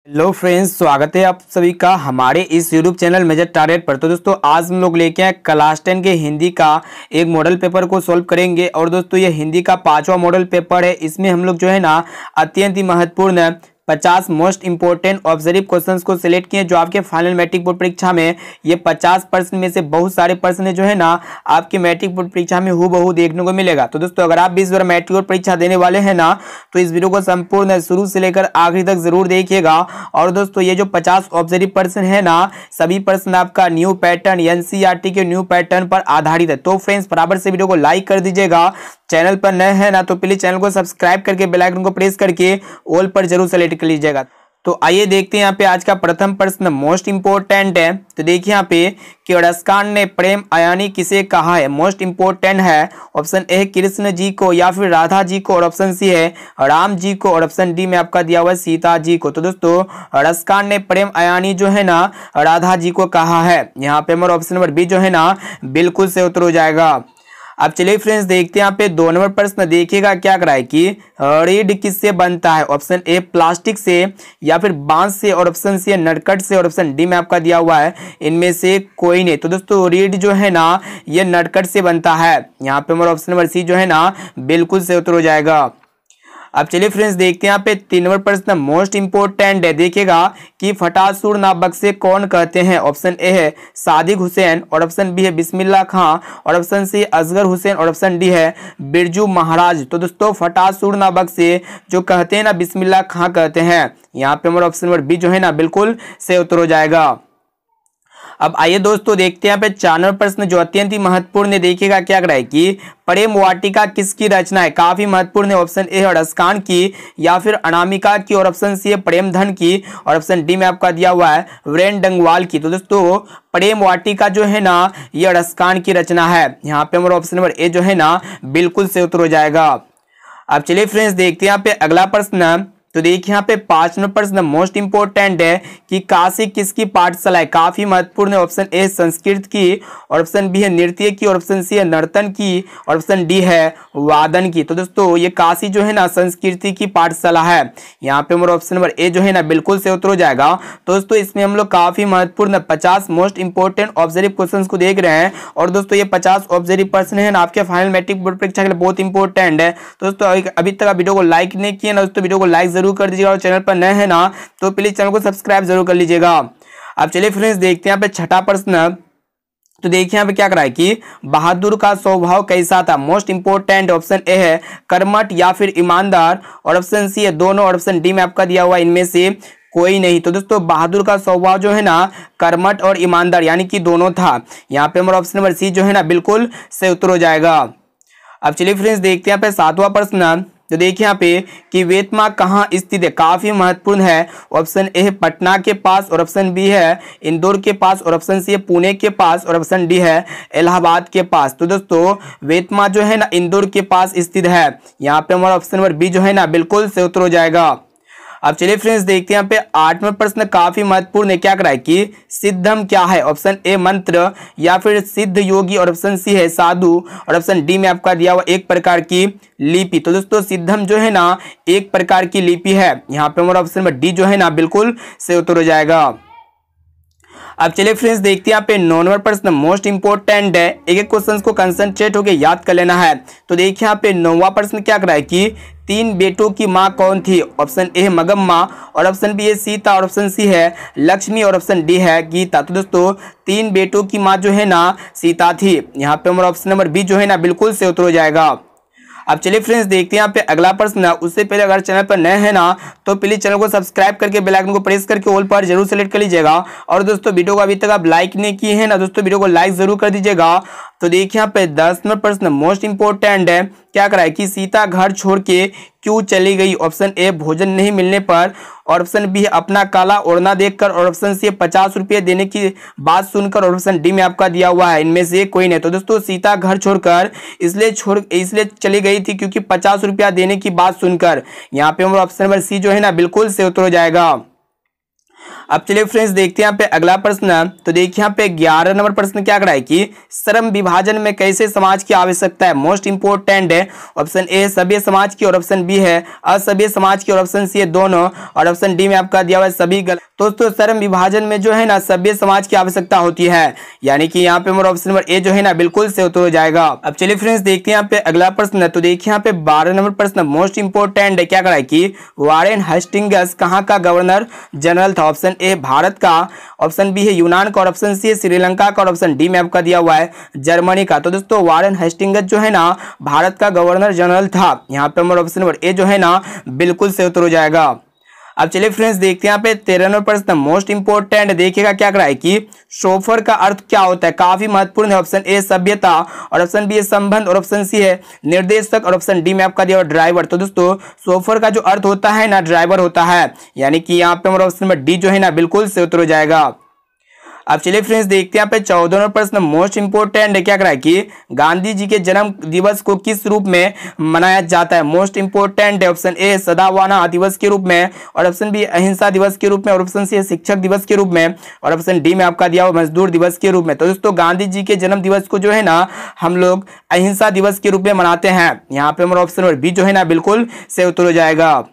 Hello friends, स्वागत है आप सभी का हमारे इस यूट्यूब चैनल मेजर टारगेट पर। तो दोस्तों आज हम लोग लेके आए क्लास 10 के हिंदी का एक मॉडल पेपर को सॉल्व करेंगे। और दोस्तों ये हिंदी का 5वां मॉडल पेपर है। इसमें हम लोग जो है ना अत्यंत ही महत्वपूर्ण 50 मोस्ट इंपोर्टेंट ऑब्जर्व क्वेश्चंस को सिलेक्ट किए जो आपके फाइनल मैट्रिक बोर्ड परीक्षा में ये 50% में से बहुत सारे प्रश्न जो है ना आपके मैट्रिक बोर्ड परीक्षा में हूबहू देखने को मिलेगा। तो दोस्तों अगर आप भी इस बार मैट्रिक बोर्ड परीक्षा देने वाले हैं ना तो इस वीडियो को संपूर्ण शुरू से लेकर आखिरी तक जरूर देखिएगा। और दोस्तों ये जो 50 ऑब्जर्व प्रश्न है ना सभी प्रश्न आपका न्यू पैटर्न एनसीईआरटी के न्यू पैटर्न पर आधारित है। तो फ्रेंड्स बराबर से वीडियो को लाइक कर दीजिएगा। चैनल पर नए हैं ना तो प्लीज चैनल को सब्सक्राइब करके बेल आइकन को प्रेस करके ऑल पर जरूर सेलेक्ट कर लीजिएगा। तो आइए देखते हैं यहाँ पे आज का प्रथम प्रश्न मोस्ट इंपोर्टेंट है। तो देखिए यहाँ पे कि अड़स्कान ने प्रेम आयानी किसे कहा है। मोस्ट इंपोर्टेंट है ऑप्शन ए कृष्ण जी को या फिर राधा जी को, और ऑप्शन सी है राम जी को, और ऑप्शन डी में आपका दिया हुआ है सीता जी को। तो दोस्तों अड़स्कान ने प्रेम आयानी जो है ना राधा जी को कहा है। यहाँ पे हमारा ऑप्शन नंबर बी जो है ना बिल्कुल से उत्तर हो जाएगा। अब चलिए फ्रेंड्स देखते हैं यहाँ पे 2 नंबर प्रश्न देखिएगा क्या कराए कि रीड किससे बनता है। ऑप्शन ए प्लास्टिक से या फिर बांस से, और ऑप्शन सी है नटखट से, और ऑप्शन डी में आपका दिया हुआ है इनमें से कोई नहीं। तो दोस्तों रीड जो है ना ये नटखट से बनता है। यहाँ पे हमारा ऑप्शन नंबर सी जो है ना बिल्कुल से उत्तर हो जाएगा। अब चलिए फ्रेंड्स देखते हैं यहाँ पे 3 नंबर प्रश्न मोस्ट इंपोर्टेंट है। देखिएगा कि फटासुर नाबक से कौन कहते हैं। ऑप्शन ए है सादिक हुसैन, और ऑप्शन बी है बिस्मिल्लाह खां, और ऑप्शन सी असगर हुसैन, और ऑप्शन डी है बिरजू महाराज। तो दोस्तों फटासुर नाबक से जो कहते हैं ना बिस्मिल्लाह खां कहते हैं। यहाँ पे हमारा ऑप्शन नंबर बी जो है ना बिल्कुल से उत्तर हो जाएगा। अब आइए दोस्तों देखते हैं यहाँ पे 4 नंबर प्रश्न जो अत्यंत ही महत्वपूर्ण है। देखिएगा क्या कराए कि प्रेम वाटिका किसकी रचना है। काफी महत्वपूर्ण है। ऑप्शन ए है अड़स्कान की या फिर अनामिका की, और ऑप्शन सी है प्रेमधन की, और ऑप्शन डी में आपका दिया हुआ है वीरेन डंगवाल की। तो दोस्तों प्रेम वाटिका जो है ना ये अड़स्कान की रचना है। यहाँ पे हमारा ऑप्शन नंबर ए जो है ना बिल्कुल से उत्तर हो जाएगा। अब चलिए फ्रेंड्स देखते हैं यहाँ पे अगला प्रश्न। तो देखिए यहाँ पे 5 नंबर प्रश्न मोस्ट इंपोर्टेंट है कि काशी किसकी पाठशाला है। काफी महत्वपूर्ण है। ऑप्शन ए संस्कृत की, और ऑप्शन बी है नृत्य की, और ऑप्शन सी है नर्तन की, और ऑप्शन डी है वादन की। तो दोस्तों ये काशी जो है ना संस्कृति की पाठशाला है। यहाँ पे हमारा ऑप्शन नंबर ए जो है ना बिल्कुल से उत्तर हो जाएगा। तो दोस्तों इसमें हम लोग काफी महत्वपूर्ण 50 मोस्ट इंपोर्टेंट ऑब्जर्व क्वेश्चन को देख रहे हैं। और दोस्तों ये 50 ऑब्जर्व प्रश्न है ना आपके फाइनल मैट्रिक बोर्ड परीक्षा के लिए बहुत इंपॉर्टेंट है। तो दोस्तों अभी तक आप वीडियो को लाइक नहीं किए ना दोस्तों वीडियो को लाइक जरूर कर दीजिएगा, और चैनल पर नए हैं ना तो प्लीज चैनल को सब्सक्राइब जरूर कर लीजिएगा। अब चलिए फ्रेंड्स देखते हैं यहाँ पे 6ठा प्रश्न। तो देखिए यहाँ पे क्या कराए कि बहादुर का स्वभाव कैसा था। मोस्ट इंपोर्टेंट ऑप्शन ए है कर्मठ या फिर ईमानदार, और ऑप्शन सी है दोनों, और ऑप्शन डी में आपका दिया हुआ इनमें से कोई नहीं। तो दोस्तों बहादुर का स्वभाव जो है ना कर्मठ और ईमानदार यानी कि दोनों था। यहाँ पे हमारा ऑप्शन नंबर सी जो है ना बिल्कुल से उत्तर हो जाएगा। अब चलिए फ्रेंड्स देखते हैं यहाँ पे 7वां प्रश्न। तो देखिए यहाँ पे कि वेतमा कहाँ स्थित है। काफी महत्वपूर्ण है। ऑप्शन ए है पटना के पास, और ऑप्शन बी है इंदौर के पास, और ऑप्शन सी है पुणे के पास, और ऑप्शन डी है इलाहाबाद के पास। तो दोस्तों वेतमा जो है ना इंदौर के पास स्थित है। यहाँ पे हमारा ऑप्शन नंबर बी जो है ना बिल्कुल से उत्तर हो जाएगा। अब चलिए फ्रेंड्स देखते हैं यहाँ पे 8वां प्रश्न काफी महत्वपूर्ण है। क्या कराए कि सिद्धम क्या है। ऑप्शन ए मंत्र या फिर सिद्ध योगी, और ऑप्शन सी है साधु, और ऑप्शन डी में आपका दिया हुआ एक प्रकार की लिपि। तो दोस्तों सिद्धम जो है ना एक प्रकार की लिपि है। यहाँ पे हमारा ऑप्शन नंबर डी जो है ना बिल्कुल से उत्तर हो जाएगा। अब चलिए फ्रेंड्स देखते हैं यहाँ पे 9 नंबर प्रश्न मोस्ट इंपोर्टेंट है। एक एक क्वेश्चन को कंसंट्रेट होकर याद कर लेना है। तो देखिए यहाँ पे 9वां प्रश्न क्या कराए कि 3 बेटों की माँ कौन थी। ऑप्शन ए है मगम्मा, और ऑप्शन बी है सीता, और ऑप्शन सी है लक्ष्मी, और ऑप्शन डी है गीता। तो दोस्तों 3 बेटों की माँ जो है ना सीता थी। यहाँ पे हमारा ऑप्शन नंबर बी जो है ना बिल्कुल से उत्तर हो जाएगा। अब चलिए फ्रेंड्स देखते हैं यहाँ पे अगला प्रश्न। उससे पहले अगर चैनल पर नए हैं ना तो प्लीज चैनल को सब्सक्राइब करके बेल आइकन को प्रेस करके ऑल पर जरूर सेलेक्ट कर लीजिएगा। और दोस्तों वीडियो को अभी तक आप लाइक नहीं किए हैं ना दोस्तों वीडियो को लाइक जरूर कर दीजिएगा। तो देखिए यहाँ पे 10 नंबर प्रश्न मोस्ट इंपोर्टेंट है। क्या कराए कि सीता घर छोड़ के क्यों चली गई। ऑप्शन ए भोजन नहीं मिलने पर, और ऑप्शन बी अपना काला ओढ़ना देखकर, और ऑप्शन सी 50 रुपये देने की बात सुनकर, और ऑप्शन डी में आपका दिया हुआ है इनमें से कोई नहीं। तो दोस्तों सीता घर छोड़कर इसलिए चली गई थी क्योंकि 50 रुपया देने की बात सुनकर। यहाँ पे हमारा ऑप्शन नंबर सी जो है ना बिल्कुल से उत्तर हो जाएगा। अब चलिए फ्रेंड्स देखते हैं यहाँ पे अगला प्रश्न। तो देखिए यहाँ पे 11 नंबर प्रश्न क्या करा है कि श्रम विभाजन में कैसे समाज की आवश्यकता है, मोस्ट इंपोर्टेंट है। ऑप्शन ए सभ्य समाज की और ऑप्शन बी है असभ्य समाज की और ऑप्शन सी है दोनों और ऑप्शन डी में आपका दिया हुआ है सभी गलत। दोस्तों श्रम विभाजन में जो है ना सभ्य समाज की आवश्यकता होती है, यानी कि यहाँ पे हमारा ऑप्शन नंबर ए जो है ना बिल्कुल से उत्तर हो जाएगा। अब चलिए फ्रेंड्स देखते हैं यहाँ पे अगला प्रश्न। तो देखिए यहाँ पे 12 नंबर प्रश्न मोस्ट इंपोर्टेंट है, क्या करा है कि वारेन हेस्टिंग्स कहाँ का गवर्नर जनरल था। ऑप्शन ए भारत का, ऑप्शन बी है यूनान का और ऑप्शन सी है श्रीलंका का और ऑप्शन डी में आपका दिया हुआ है जर्मनी का। तो दोस्तों वारेन हेस्टिंग्स जो है ना भारत का गवर्नर जनरल था, यहाँ पे हमारा ऑप्शन नंबर ए जो है ना बिल्कुल से उत्तर हो जाएगा। अब चलिए फ्रेंड्स देखते हैं यहाँ पे 13 नंबर प्रश्न मोस्ट इंपोर्टेंट देखिएगा क्या करा है कि शोफर का अर्थ क्या होता है, काफी महत्वपूर्ण है। ऑप्शन ए सभ्यता और ऑप्शन बी है संबंध और ऑप्शन सी है निर्देशक और ऑप्शन डी में आपका दिया ड्राइवर। तो दोस्तों शोफर का जो अर्थ होता है ना ड्राइवर होता है, यानी कि यहाँ पे हमारा ऑप्शन नंबर डी जो है ना बिल्कुल से उत्तर हो जाएगा। अब चलिए फ्रेंड्स देखते हैं यहाँ पे 14 नंबर प्रश्न मोस्ट इंपोर्टेंट है, क्या करा है कि गांधी जी के जन्म दिवस को किस रूप में मनाया जाता है। मोस्ट इंपोर्टेंट है। ऑप्शन ए सद्भावना दिवस के रूप में और ऑप्शन बी अहिंसा दिवस के रूप में और ऑप्शन सी शिक्षक दिवस के रूप में और ऑप्शन डी में आपका दिया हुआ मजदूर दिवस के रूप में। तो दोस्तों गांधी जी के जन्म दिवस को जो है ना हम लोग अहिंसा दिवस के रूप में मनाते हैं, यहाँ पे हमारा ऑप्शन नंबर बी जो है ना बिल्कुल से उत्तर हो जाएगा।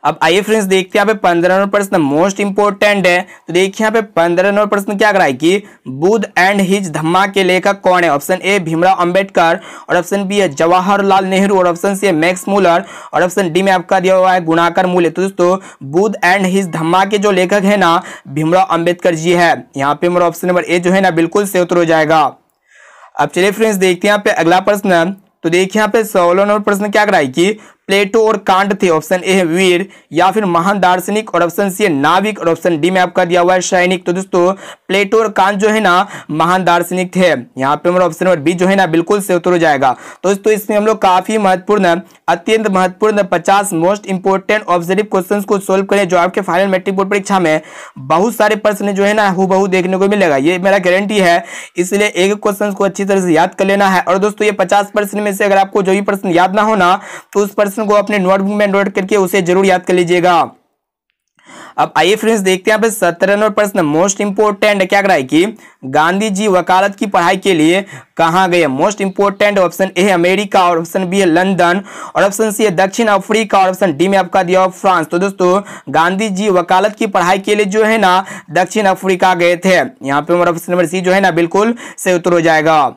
अब आइए फ्रेंड्स देखते हैं यहाँ पे 15 नंबर प्रश्न मोस्ट इंपोर्टेंट है। तो देखिए यहाँ पे 15 नंबर प्रश्न क्या कराए कि बुद्ध एंड हिज धम्मा के लेखक कौन है। ऑप्शन ए भीमराव अंबेडकर और ऑप्शन बी है जवाहरलाल नेहरू और ऑप्शन सी है मैक्स मूलर और ऑप्शन डी में आपका दिया हुआ है गुणाकर मूल्य। तो दोस्तों बुद्ध एंड हिज धम्मा के जो लेखक है ना भीमराव अंबेडकर जी है, यहाँ पे हमारा ऑप्शन नंबर ए जो है ना बिल्कुल से उत्तर हो जाएगा। अब चलिए फ्रेंड्स देखते हैं यहाँ पे अगला प्रश्न। तो देखिए यहाँ पे 16 नंबर प्रश्न क्या कराई कि प्लेटो और कांट थे। ऑप्शन ए है वीर या फिर महान दार्शनिक और ऑप्शन सी है नाविक और ऑप्शन डी में आपका दिया हुआ है सैनिक। तो दोस्तों प्लेटो और कांट जो है ना महान दार्शनिक थे, यहाँ पे हमारा ऑप्शन नंबर बी जो है ना बिल्कुल से उत्तर हो जाएगा। दोस्तों इसमें हम लोग काफी महत्वपूर्ण अत्यंत महत्वपूर्ण 50 मोस्ट इंपोर्टेंट ऑब्जेक्टिव क्वेश्चंस को सोल्व करें, जो आपके फाइनल मैट्रिक बोर्ड परीक्षा में बहुत सारे प्रश्न जो है ना हूबहू देखने को मिलेगा, ये मेरा गारंटी है। इसलिए एक क्वेश्चन को अच्छी तरह से याद कर लेना है। और दोस्तों ये 50 प्रश्न में से अगर आपको जो भी प्रश्न याद ना होना तो उस प्रश्न को अपने नोटबुक में नोट करके उसे जरूर याद कर लीजिएगा। अब आइए फ्रेंड्स देखते हैं यहाँ पे 17 नंबर प्रश्न मोस्ट इंपोर्टेंट क्या कराए कि गांधी जी वकालत की पढ़ाई के लिए कहाँ गए। मोस्ट इंपोर्टेंट ऑप्शन ए है अमेरिका और ऑप्शन बी है लंदन और ऑप्शन सी है दक्षिण अफ्रीका और ऑप्शन डी में आपका दिया हुआ फ्रांस। तो दोस्तों गांधी जी वकालत की पढ़ाई के लिए जो है ना दक्षिण अफ्रीका गए थे, यहाँ पे हमारा ऑप्शन नंबर सी जो है ना बिल्कुल से उत्तर हो जाएगा।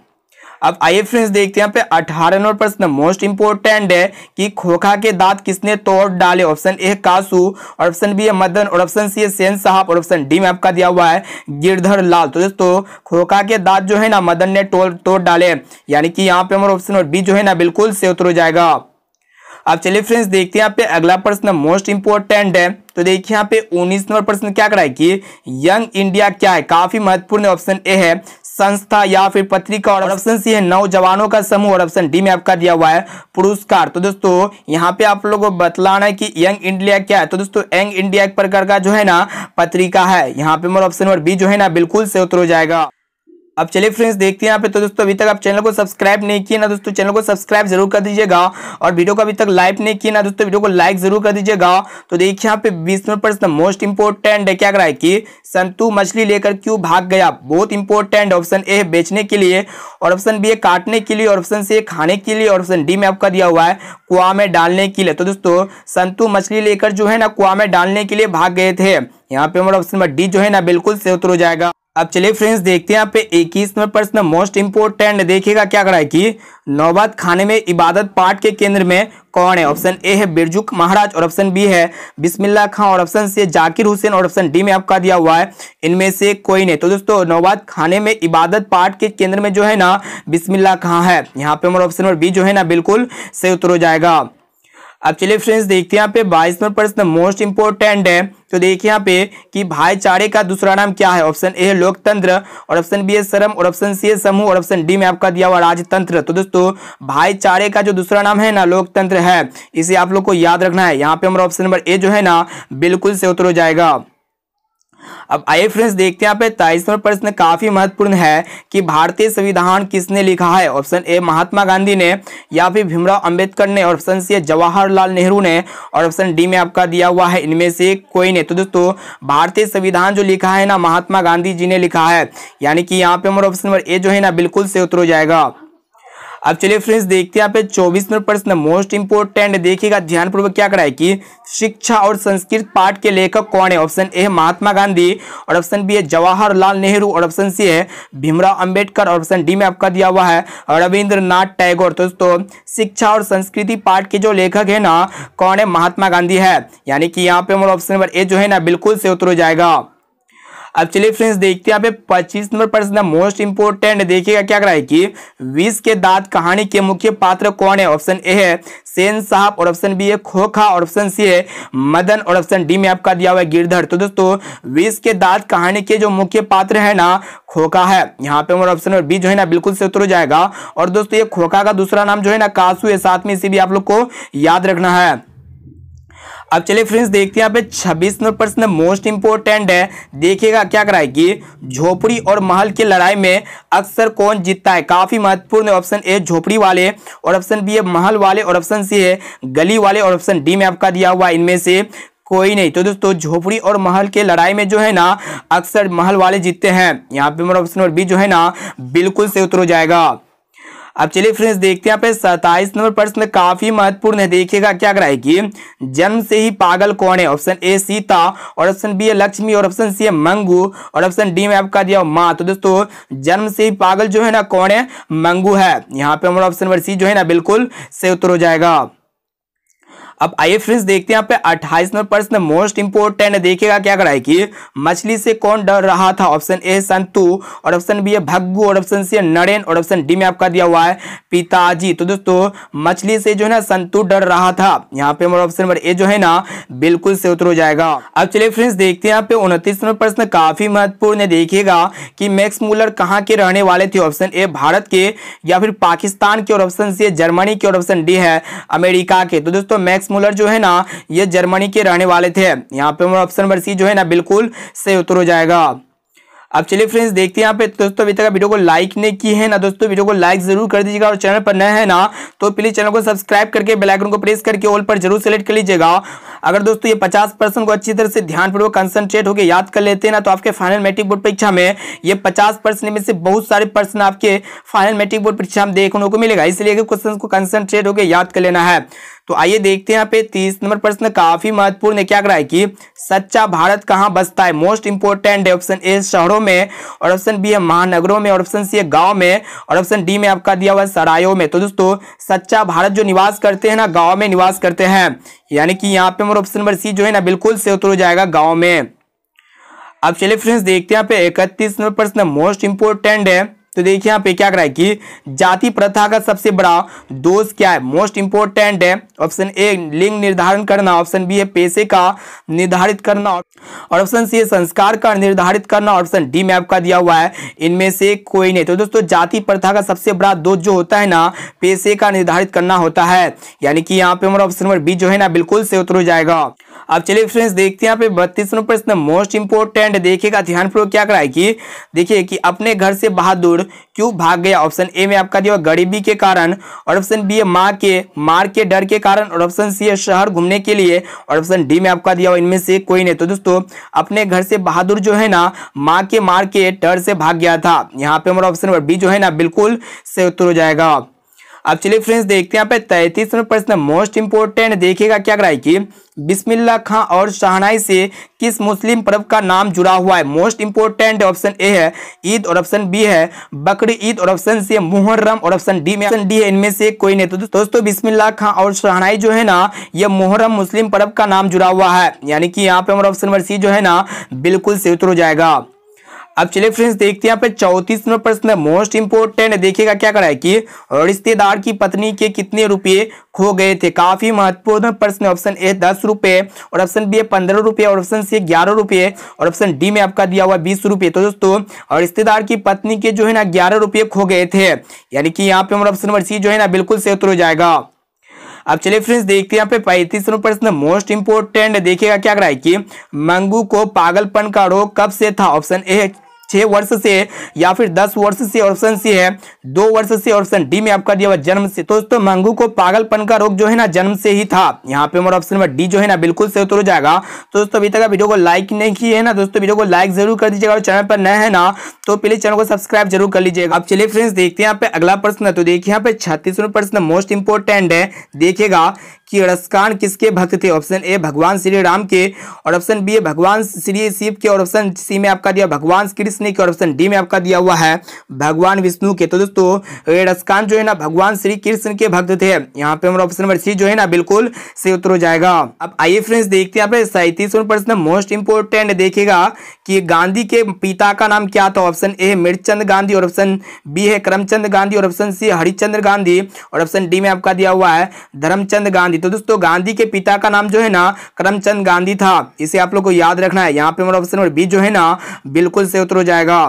अब आइए फ्रेंड्स देखते हैं यहाँ पे 18 नंबर प्रश्न मोस्ट इंपोर्टेंट है कि खोखा के दांत किसने तोड़ डाले। ऑप्शन ए कासू और ऑप्शन बी है मदन और ऑप्शन सी है सेन साहब और ऑप्शन डी में आपका दिया हुआ है गिरधर लाल। तो दोस्तों खोखा के दांत जो है ना मदन ने तोड़ डाले, यानी कि यहाँ पे हमारा ऑप्शन बी जो है ना बिल्कुल से उत्तर हो जाएगा। अब चलिए फ्रेंड्स देखते हैं यहाँ पे अगला प्रश्न मोस्ट इंपोर्टेंट है। तो देखिए यहाँ पे 19 नंबर प्रश्न क्या कराए कि यंग इंडिया क्या है, काफी महत्वपूर्ण। ऑप्शन ए है संस्था या फिर पत्रिका और ऑप्शन सी है नौजवानों का समूह और ऑप्शन डी में आपका दिया हुआ है पुरस्कार। तो दोस्तों यहाँ पे आप लोगों को बतलाना है कि यंग इंडिया क्या है। तो दोस्तों यंग इंडिया एक प्रकार का जो है ना पत्रिका है, यहाँ पे मेरा ऑप्शन नंबर बी जो है ना बिल्कुल से उत्तर हो जाएगा। अब चलिए फ्रेंड्स देखते हैं यहाँ पे। तो दोस्तों अभी तक आप चैनल को सब्सक्राइब नहीं किए ना दोस्तों चैनल को सब्सक्राइब जरूर कर दीजिएगा और वीडियो को अभी तक लाइक नहीं किए ना दोस्तों वीडियो को लाइक जरूर कर दीजिएगा। तो देखिए यहाँ पे 20 नंबर प्रश्न मोस्ट इंपोर्टेंट है क्या कराए कि संतू मछली लेकर क्यों भाग गया। बहुत इंपोर्टेंट। ऑप्शन ए है बेचने के लिए और ऑप्शन बी है काटने के लिए और ऑप्शन सी है खाने के लिए और ऑप्शन डी में आपका दिया हुआ है कुआं में डालने के लिए। तो दोस्तों संतू मछली लेकर जो है ना कुआं में डालने के लिए भाग गए थे, यहाँ पे हमारा ऑप्शन नंबर डी जो है ना बिल्कुल से उत्तर हो जाएगा। अब चलिए फ्रेंड्स देखते हैं यहाँ पे 21 नंबर प्रश्न मोस्ट इंपोर्टेंट देखिएगा क्या कराए कि नौबत खाने में इबादत पाठ के केंद्र में कौन है। ऑप्शन ए है बिरजू महाराज और ऑप्शन बी है बिस्मिल्लाह खां और ऑप्शन सी है जाकिर हुसैन और ऑप्शन डी में आपका दिया हुआ है इनमें से कोई नहीं। तो दोस्तों नौबत खाने में इबादत पाठ के केंद्र में जो है ना बिस्मिल्लाह खां है, यहाँ पे हमारा ऑप्शन नंबर बी जो है ना बिल्कुल सही उत्तर हो जाएगा। अब चलिए फ्रेंड्स देखते हैं यहाँ पे 22 नंबर प्रश्न मोस्ट इंपोर्टेंट है। तो देखिए यहाँ पे कि भाईचारे का दूसरा नाम क्या है। ऑप्शन ए है लोकतंत्र और ऑप्शन बी है श्रम और ऑप्शन सी है समूह और ऑप्शन डी में आपका दिया हुआ राजतंत्र। तो दोस्तों भाईचारे का जो दूसरा नाम है ना लोकतंत्र है, इसे आप लोग को याद रखना है। यहाँ पे हमारा ऑप्शन नंबर ए जो है ना बिल्कुल से उत्तर हो जाएगा। अब आइए फ्रेंड्स देखते हैं यहाँ पे 23 नंबर प्रश्न काफी महत्वपूर्ण है कि भारतीय संविधान किसने लिखा है। ऑप्शन ए महात्मा गांधी ने, या फिर भीमराव अंबेडकर ने, ऑप्शन सी जवाहरलाल नेहरू ने, और ऑप्शन डी में आपका दिया हुआ है इनमें से कोई ने। तो दोस्तों भारतीय संविधान जो लिखा है ना महात्मा गांधी जी ने लिखा है, यानी कि यहाँ पे हमारा ऑप्शन नंबर ए जो है ना बिल्कुल से उत्तर हो जाएगा। अब चलिए फ्रेंड्स देखते हैं यहाँ पे 24 नंबर प्रश्न मोस्ट इंपोर्टेंट, देखिएगा ध्यानपूर्वक क्या कराए कि शिक्षा और संस्कृत पाठ के लेखक कौन है। ऑप्शन ए महात्मा गांधी, और ऑप्शन बी है जवाहरलाल नेहरू, और ऑप्शन सी है भीमराव अंबेडकर, और ऑप्शन डी में आपका दिया हुआ है रविंद्रनाथ टैगोर। तो दोस्तों शिक्षा और संस्कृति पाठ के जो लेखक है ना कौन है, महात्मा गांधी है, यानी कि यहाँ पे हमारा ऑप्शन नंबर ए जो है ना बिल्कुल से उत्तर हो जाएगा। अब चलिए फ्रेंड्स देखते हैं यहाँ पे 25 नंबर प्रश्न मोस्ट इंपोर्टेंट, देखिएगा क्या कराए कि विष के दांत कहानी के मुख्य पात्र कौन है। ऑप्शन ए है सेन साहब, और ऑप्शन बी है खोखा, और ऑप्शन सी है मदन, और ऑप्शन डी में आपका दिया हुआ है गिरधर। तो दोस्तों विष के दांत कहानी के जो मुख्य पात्र है ना खोखा है, यहाँ पे हमारा ऑप्शन नंबर बी जो है ना बिल्कुल से उत्तर हो जाएगा। और दोस्तों ये खोखा का दूसरा नाम जो है ना कासू है, साथ में इसे भी आप लोग को याद रखना है। अब चलिए फ्रेंड्स देखते हैं यहाँ पे 26 नंबर प्रश्न मोस्ट इंपोर्टेंट है, देखिएगा क्या कराए कि झोपड़ी और महल की लड़ाई में अक्सर कौन जीतता है। काफी महत्वपूर्ण है। ऑप्शन ए झोपड़ी वाले, और ऑप्शन बी है महल वाले, और ऑप्शन सी है गली वाले, और ऑप्शन डी में आपका दिया हुआ इनमें से कोई नहीं। तो दोस्तों झोपड़ी और महल के लड़ाई में जो है ना अक्सर महल वाले जीतते हैं, यहाँ पे हमारा ऑप्शन नंबर बी जो है ना बिल्कुल से उत्तर हो जाएगा। अब चलिए फ्रेंड्स देखते हैं यहाँ पे 27 नंबर प्रश्न काफी महत्वपूर्ण है, देखिएगा क्या कराए कि जन्म से ही पागल कौन है। ऑप्शन ए सीता, और ऑप्शन बी है लक्ष्मी, और ऑप्शन सी है मंगू, और ऑप्शन डी में आपका दिया माँ। तो दोस्तों जन्म से ही पागल जो है ना कौन है, मंगू है, यहाँ पे हमारा ऑप्शन नंबर सी जो है ना बिल्कुल से उत्तर हो जाएगा। अब आइए फ्रेंड्स देखते हैं यहाँ पे 28 नंबर प्रश्न मोस्ट इंपोर्टेंट, देखिएगा क्या कराए कि मछली से कौन डर रहा था। ऑप्शन ए संतू, और ऑप्शन बी है भग्गू, और ऑप्शन सी है नरेन, और ऑप्शन डी में आपका दिया हुआ है पिताजी। तो दोस्तों मछली से जो है ना संतू डर रहा था, यहाँ पे हमारा ऑप्शन नंबर ए जो है ना बिल्कुल से उत्तर हो जाएगा। अब चलिए फ्रेंड्स देखते हैं यहाँ पे 29 नंबर प्रश्न काफी महत्वपूर्ण है, देखिएगा कि मैक्स मूलर कहाँ के रहने वाले थे। ऑप्शन ए भारत के, या फिर पाकिस्तान के, और ऑप्शन सी है जर्मनी के, और ऑप्शन डी है अमेरिका के। तो दोस्तों मैक्स मूलर जो है ना ये जर्मनी के रहने वाले थे, यहाँ पे हमारा ऑप्शन नंबर सी जो है ना बिल्कुल सही उत्तर हो जाएगा। अब चलिए फ्रेंड्स देखते हैं यहाँ पे दोस्तों अभी तक वीडियो को लाइक नहीं की है ना दोस्तों वीडियो को लाइक जरूर कर दीजिएगा, और चैनल पर नए हैं ना तो प्लीज चैनल को सब्सक्राइब करके बेल आइकन को प्रेस करके ऑल पर जरूर सेलेक्ट कर लीजिएगा। अगर दोस्तों ये 50% को अच्छी तरह से ध्यानपूर्वक कंसंट्रेट होकर याद कर लेते हैं ना तो आपके फाइनल मैट्रिक बोर्ड परीक्षा में ये 50% में से बहुत सारे प्रश्न आपके फाइनल मैट्रिक बोर्ड परीक्षा में देखने को मिलेगा, इसलिए क्वेश्चन को कंसंट्रेट होकर याद कर लेना है। तो आइए देखते हैं यहाँ पे 30 नंबर प्रश्न काफी महत्वपूर्ण है, क्या कराए कि सच्चा भारत कहाँ बसता है। मोस्ट इंपोर्टेंट है। ऑप्शन ए शहरों में, और ऑप्शन बी है महानगरों में, और ऑप्शन सी है गांव में, और ऑप्शन डी में आपका दिया हुआ है सरायों में। तो दोस्तों सच्चा भारत जो निवास करते हैं ना गांव में निवास करते हैं, यानी कि यहाँ पे हमारा ऑप्शन नंबर सी जो है ना बिल्कुल से उत्तर हो जाएगा गाँव में। अब चलिए फ्रेंड्स देखते हैं यहाँ पे 31 नंबर प्रश्न मोस्ट इंपोर्टेंट है, तो देखिए यहाँ पे क्या कराए कि जाति प्रथा का सबसे बड़ा दोष क्या है। मोस्ट इंपोर्टेंट है। ऑप्शन ए लिंग निर्धारण करना, ऑप्शन बी है पैसे का निर्धारित करना, और ऑप्शन सी है संस्कार का निर्धारित करना, ऑप्शन डी में आपका दिया हुआ है इनमें से कोई नहीं। तो दोस्तों जाति प्रथा का सबसे बड़ा दोष जो होता है ना पैसे का निर्धारित करना होता है, यानी कि यहाँ पे हमारा ऑप्शन नंबर बी जो है ना बिल्कुल से उत्तर हो जाएगा। अब चलिए फ्रेंड्स देखते हैं यहाँ पे 32 नंबर प्रश्न मोस्ट इंपोर्टेंट, देखिएगा ध्यानपूर्वक क्या कराए कि देखिए कि अपने घर से बहादुर क्यों भाग गया। ऑप्शन ए में आपका दिया गरीबी के कारण, और ऑप्शन बी है मां के मार के डर के कारण, और ऑप्शन सी है शहर घूमने के लिए, और ऑप्शन डी में आपका दिया इनमें से कोई नहीं। तो दोस्तों अपने घर से बहादुर जो है ना मां के मार के डर से भाग गया था, यहाँ पे हमारा ऑप्शन नंबर बी जो है ना बिल्कुल से उत्तर हो जाएगा। अब चलिए फ्रेंड्स देखते हैं यहाँ पे 33 नंबर प्रश्न मोस्ट इंपोर्टेंट, देखिएगा क्या कराए कि बिस्मिल्लाह खां और शहनाई से किस मुस्लिम पर्व का नाम जुड़ा हुआ है। मोस्ट इंपोर्टेंट ऑप्शन ए है ईद, और ऑप्शन बी है बकरी ईद, और ऑप्शन सी है मुहर्रम, और ऑप्शन डी है इनमें से कोई नहीं। तो दोस्तों बिस्मिल्लाह खां और शहनाई जो है ना ये मुहर्रम मुस्लिम पर्व का नाम जुड़ा हुआ है, यानी कि यहाँ पे हमारा ऑप्शन नंबर सी जो है ना बिल्कुल से उत्तर हो जाएगा। अब चलिए फ्रेंड्स देखते हैं यहाँ पे 34 नंबर प्रश्न मोस्ट इंपोर्टेंट, देखिएगा क्या कराए कि रिश्तेदार की पत्नी के कितने रुपए खो गए थे। काफी महत्वपूर्ण प्रश्न। ऑप्शन ए 10 रुपए, और ऑप्शन बी 15 रुपए, और ऑप्शन सी 11 रुपए, और ऑप्शन डी में आपका दिया हुआ 20 रुपए। तो दोस्तों रिश्तेदार की पत्नी के जो है ना 11 रुपए खो गए थे, यानी कि यहाँ पे हमारा ऑप्शन नंबर सी जो है ना बिल्कुल से उत्तर हो जाएगा। अब चलिए फ्रेंड्स देखते हैं यहाँ पे 35वां प्रश्न मोस्ट इंपोर्टेंट। देखिएगा क्या कर रहा है कि मंगू को पागलपन का रोग कब से था। ऑप्शन ए है 6 वर्ष से, या फिर 10 वर्ष से, ऑप्शन सी है 2 वर्ष से, ऑप्शन डी में आपका दिया हुआ जन्म से। तो दोस्तों मंगू को पागलपन का रोग जो है ना जन्म से ही था। यहाँ पे हमारा ऑप्शन नंबर डी जो है ना बिल्कुल सही उत्तर हो जाएगा। तो दोस्तों अभी तक वीडियो को लाइक नहीं किए है ना दोस्तों, वीडियो को लाइक जरूर कर दीजिएगा, और चैनल पर नए है ना तो प्लीज चैनल को सब्सक्राइब जरूर कर लीजिएगा। अब चलिए फ्रेंड्स देखते हैं यहाँ पे अगला प्रश्न। तो देखिए यहाँ पे 36वां प्रश्न मोस्ट इंपोर्टेंट है। देखिएगा कि रसकान किसके भक्त थे। ऑप्शन ए भगवान श्री राम के, और ऑप्शन बी है भगवान श्री शिव के, और ऑप्शन सी में आपका दिया भगवान कृष्ण के, और ऑप्शन डी में आपका दिया हुआ है भगवान विष्णु के। तो दोस्तों रसकान जो है ना भगवान श्री कृष्ण के भक्त थे। यहाँ पे हमारा ऑप्शन नंबर सी जो है ना बिल्कुल सही उत्तर हो जाएगा। अब आइए फ्रेंड्स देखते हैं यहाँ पे 37वां प्रश्न मोस्ट इंपोर्टेंट। देखिएगा कि गांधी के पिता का नाम क्या था। ऑप्शन ए मिर्चचंद गांधी, और ऑप्शन बी है करमचंद गांधी, और ऑप्शन सी हरिश्चंद्र गांधी, और ऑप्शन डी में आपका दिया हुआ है धर्मचंद गांधी। तो दोस्तों गांधी के पिता का नाम जो है ना करमचंद गांधी था, इसे आप लोग को याद रखना है। यहाँ पे हमारा ऑप्शन नंबर बी जो है ना बिल्कुल सही उत्तर हो जाएगा।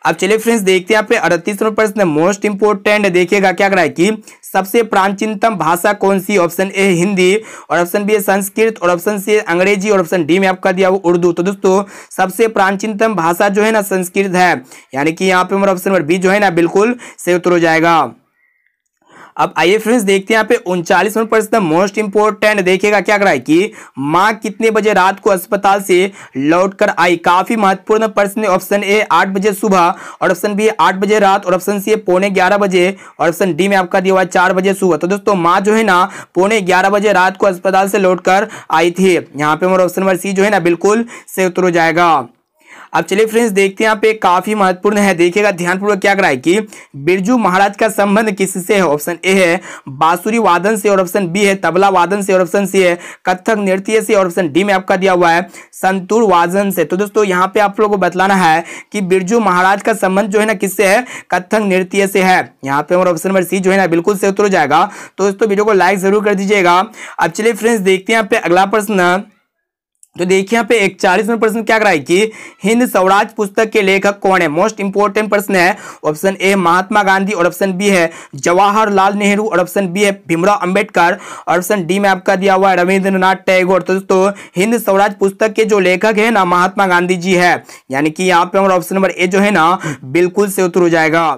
अब चलिए फ्रेंड्स देखते हैं यहाँ पे 38वां प्रश्न मोस्ट इंपोर्टेंट। देखिएगा क्या कर रहा है कि सबसे प्राचीनतम भाषा कौन सी। ऑप्शन ए हिंदी, और ऑप्शन बी है संस्कृत, और ऑप्शन सी अंग्रेजी, और ऑप्शन डी में आपका दिया हुआ उर्दू। तो दोस्तों सबसे प्राचीनतम भाषा जो है ना संस्कृत है, यानी कि यहाँ पे हमारा ऑप्शन नंबर बी जो है ना बिल्कुल सही उत्तर हो जाएगा। अब आइए फ्रेंड्स देखते हैं यहाँ पे 39वां प्रश्न मोस्ट इंपोर्टेंट। देखिएगा क्या कर रहा है कि माँ कितने बजे रात को अस्पताल से लौटकर आई। काफी महत्वपूर्ण प्रश्न है। ऑप्शन ए 8 बजे सुबह, और ऑप्शन बी 8 बजे रात, और ऑप्शन सी 11:15 बजे, और ऑप्शन डी में आपका दिया हुआ 4 बजे सुबह। तो दोस्तों माँ जो है ना 11:15 बजे रात को अस्पताल से लौटकर आई थी। यहाँ पे हमारा ऑप्शन नंबर सी जो है ना बिल्कुल सही उत्तर हो जाएगा। अब चलिए फ्रेंड्स देखते हैं यहाँ पे काफी महत्वपूर्ण है। देखिएगा ध्यानपूर्वक क्या कराए कि बिरजू महाराज का संबंध किससे है। ऑप्शन ए है बांसुरी वादन से, और ऑप्शन बी है तबला वादन से, और ऑप्शन सी है कथक नृत्य से, और ऑप्शन डी में आपका दिया हुआ है संतूर वादन से। तो दोस्तों यहाँ पे आप लोगों को बतलाना है कि बिरजू महाराज का संबंध जो है ना किससे है, कथक नृत्य से है। यहाँ पे हमारा ऑप्शन नंबर सी जो है ना बिल्कुल सही उत्तर हो जाएगा। तो दोस्तों वीडियो को लाइक जरूर कर दीजिएगा। अब चलिए फ्रेंड्स देखते हैं यहाँ पे अगला प्रश्न। तो देखिए यहाँ पे 41वां प्रश्न क्या कराए कि हिंद स्वराज पुस्तक के लेखक कौन है। मोस्ट इंपोर्टेंट प्रश्न है। ऑप्शन ए महात्मा गांधी, और ऑप्शन बी है जवाहरलाल नेहरू, और ऑप्शन बी है भीमराव अंबेडकर, और ऑप्शन डी में आपका दिया हुआ है रविंद्रनाथ टैगोर। तो दोस्तों हिंद स्वराज पुस्तक के जो लेखक है ना महात्मा गांधी जी है, यानी कि यहाँ पे हमारा ऑप्शन नंबर ए जो है ना बिल्कुल से उत्तर हो जाएगा।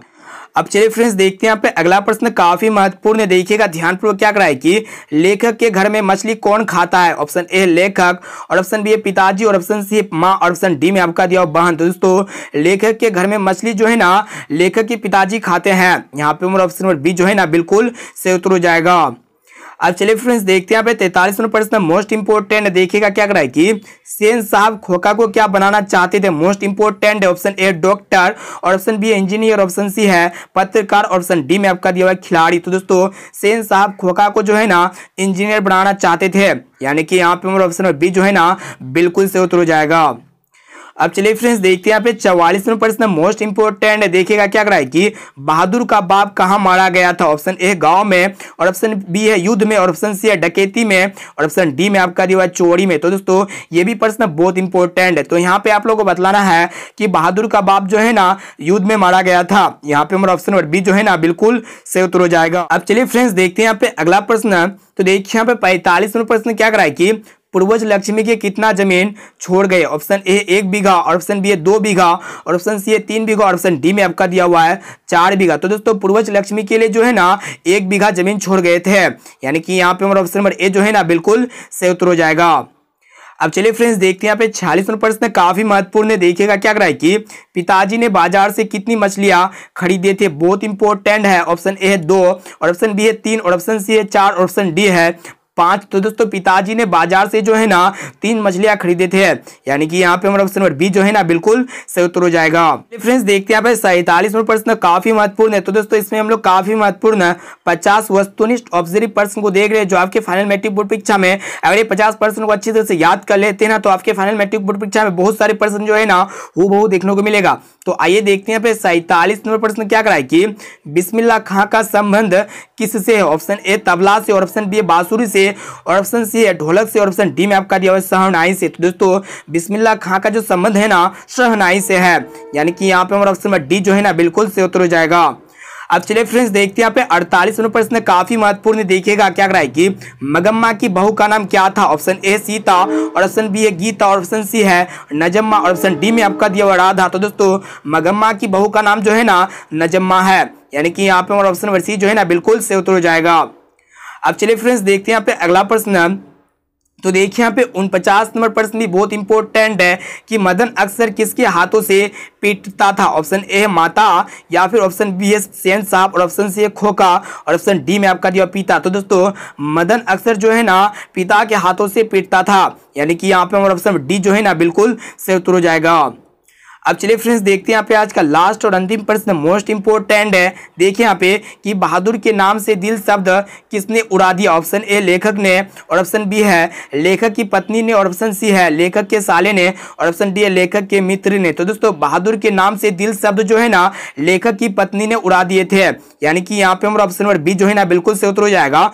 अब चलिए फ्रेंड्स देखते हैं यहाँ पे अगला प्रश्न काफी महत्वपूर्ण है। देखिएगा ध्यानपूर्वक क्या कराए कि लेखक के घर में मछली कौन खाता है। ऑप्शन ए लेखक, और ऑप्शन बी है पिताजी, और ऑप्शन सी माँ, और ऑप्शन डी में आपका दिया बहन। तो दोस्तों लेखक के घर में मछली जो है ना लेखक के पिताजी खाते हैं। यहाँ पे हमारा ऑप्शन नंबर बी जो है ना बिल्कुल सही उत्तर हो जाएगा। अब चलिए फ्रेंड्स देखते हैं यहाँ पे 43वां प्रश्न मोस्ट इंपोर्टेंट। देखिएगा क्या कराए कि सेन साहब खोखा को क्या बनाना चाहते थे। मोस्ट इंपोर्टेंट है। ऑप्शन ए डॉक्टर, और option B engineer, option C है पत्रकार, ऑप्शन डी में आपका दिया हुआ खिलाड़ी। तो दोस्तों सेन साहब खोखा को जो है ना इंजीनियर बनाना चाहते थे, यानी कि यहाँ पे हमारा ऑप्शन नंबर बी जो है ना बिल्कुल सही उत्तर हो जाएगा। अब चलिए फ्रेंड्स देखते हैं यहाँ पे 44वां प्रश्न मोस्ट इंपोर्टेंट है। देखिएगा क्या कर रहा है कि बहादुर का बाप कहाँ मारा गया था। ऑप्शन ए गांव में, और ऑप्शन बी है युद्ध में, और ऑप्शन सी है डकैती में, और ऑप्शन डी में आपका दिया हुआ चोरी में। तो दोस्तों ये भी प्रश्न बहुत इंपॉर्टेंट है। तो यहाँ पे आप लोगों को बतलाना है कि बहादुर का बाप जो है ना युद्ध में मारा गया था। यहाँ पे हमारा ऑप्शन नंबर बी जो है ना बिल्कुल सही उत्तर हो जाएगा। अब चलिए फ्रेंड्स देखते हैं यहाँ पे अगला प्रश्न। तो देखिए यहाँ पे 45वां प्रश्न क्या कराए कि पूर्वज लक्ष्मी के कितना जमीन छोड़ गए। ऑप्शन ए 1 बीघा, और ऑप्शन बी है 2 बीघा, और ऑप्शन सी है 3 बीघा, और ऑप्शन डी में आपका दिया हुआ है 4 बीघा। तो दोस्तों पूर्वज लक्ष्मी के लिए जो है ना 1 बीघा जमीन छोड़ गए थे, यानी कि यहाँ पे हमारा ऑप्शन नंबर ए जो है ना बिल्कुल सही उत्तर हो जाएगा। अब चलिए फ्रेंड्स देखते हैं यहाँ पे 46वां प्रश्न काफी महत्वपूर्ण है। देखिएगा क्या कर रहा है कि पिताजी ने बाजार से कितनी मछलियां खरीदे थे। बहुत इंपॉर्टेंट है। ऑप्शन ए है 2, और ऑप्शन बी है 3, और ऑप्शन सी है 4, और ऑप्शन डी है 5। तो दोस्तों पिताजी ने बाजार से जो है ना 3 मछलियां खरीदे थे, यानी कि यहाँ पे हमारा ऑप्शन नंबर बी जो है ना बिल्कुल सही उत्तर हो जाएगा। फ्रेंड्स देखते हैं यहाँ पे 47वां प्रश्न काफी महत्वपूर्ण है। तो दोस्तों इसमें हम लोग काफी महत्वपूर्ण 50 वस्तुनिष्ठ ऑब्जर्व प्रश्न को देख रहे हैं, जो आपके फाइनल मैट्रिक बोर्ड परीक्षा में अगर ये 50 प्रश्न को अच्छी तरह से याद कर लेते हैं ना, तो आपके फाइनल मैट्रिक बोर्ड परीक्षा में बहुत सारे प्रश्न जो है ना हूबहू देखने को मिलेगा। तो आइए देखते हैं यहाँ पे 47वां प्रश्न क्या कराए कि बिस्मिल्लाह खां का संबंध किससे है। ऑप्शन ए तबला से, और ऑप्शन बी बांसुरी से, और ऑप्शन सी है ढोलक से, और ऑप्शन डी में आपका दिया हुआ है शहनाई से। तो दोस्तों बिस्मिल्लाह खां का जो संबंध है ना शहनाई से है, यानी कि यहाँ पे हमारा ऑप्शन नंबर डी जो है ना बिल्कुल सही उत्तर हो जाएगा। अब चलिए फ्रेंड्स देखते हैं यहाँ पे 48वां प्रश्न काफी महत्वपूर्ण, देखिएगा क्या करा है कि मगम्मा की बहू का नाम क्या था। ऑप्शन ए सीता और ऑप्शन बी है गीता और ऑप्शन सी है नजम्मा और ऑप्शन डी में आपका दिया हुआ राधा। तो दोस्तों मगम्मा की बहू का नाम जो है ना नजम्मा है, यानी कि यहाँ पे हमारा ऑप्शन नंबर सी जो है ना बिल्कुल से उत्तर हो जाएगा। अब चलिए फ्रेंड्स देखते हैं यहाँ पे अगला प्रश्न। तो देखिए यहाँ पे 49 नंबर प्रश्न भी बहुत इंपॉर्टेंट है कि मदन अक्सर किसके हाथों से पीटता था। ऑप्शन ए माता या फिर ऑप्शन बी है सेन साहब और ऑप्शन सी है खोका और ऑप्शन डी में आपका दिया पिता। तो दोस्तों मदन अक्सर जो है ना पिता के हाथों से पीटता था, यानी कि यहाँ पे हमारा ऑप्शन डी जो है ना बिल्कुल सही उत्तर हो जाएगा। अब चलिए फ्रेंड्स देखते हैं यहाँ पे आज का लास्ट और अंतिम प्रश्न मोस्ट इंपोर्टेंट है। देखिए यहाँ पे कि बहादुर के नाम से दिल शब्द किसने उड़ा दिया। ऑप्शन ए लेखक ने और ऑप्शन बी है लेखक की पत्नी ने और ऑप्शन सी है लेखक के साले ने और ऑप्शन डी है लेखक के मित्र ने। तो दोस्तों बहादुर के नाम से दिल शब्द जो है ना लेखक की पत्नी ने उड़ा दिए थे, यानी कि यहाँ पे हमारा ऑप्शन नंबर बी जो है ना बिल्कुल सही उत्तर हो जाएगा।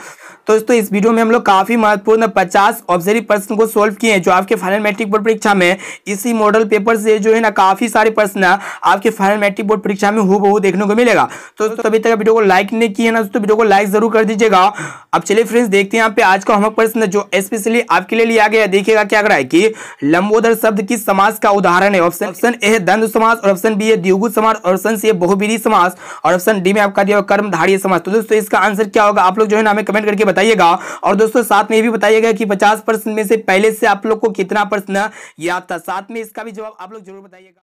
तो दोस्तों इस वीडियो में हम लोग काफी महत्वपूर्ण 50 ऑब्जर्व प्रश्न को सॉल्व किए हैं जो आपके फाइनल मैट्रिक बोर्ड परीक्षा में इसी मॉडल पेपर से जो है ना काफी सारे प्रश्न आपके फाइनल मैट्रिक बोर्ड परीक्षा में हूबहू देखने को मिलेगा। तो दोस्तों अभी तक वीडियो को लाइक नहीं किया ना दोस्तों वीडियो को लाइक जरूर कर दीजिएगा। अब चलिए फ्रेंड्स देखते हैं यहाँ पे आज का होमवर्क प्रश्न जो स्पेशली आपके लिए लिया गया। देखिएगा क्या करा है कि लंबोदर शब्द किस समास का उदाहरण है। ऑप्शन ए है द्वंद्व समास और ऑप्शन बी है द्विगु समास और ऑप्शन सी है बहुब्रीहि समास और ऑप्शन डी में आपका दिया कर्मधारय समास। तो दोस्तों इसका आंसर क्या होगा आप लोग जो है ना हमें कमेंट करके बताइएगा। और दोस्तों साथ में ये भी बताइएगा कि 50 प्रश्न में से पहले से आप लोग को कितना प्रश्न याद था, साथ में इसका भी जवाब आप लोग जरूर बताइएगा।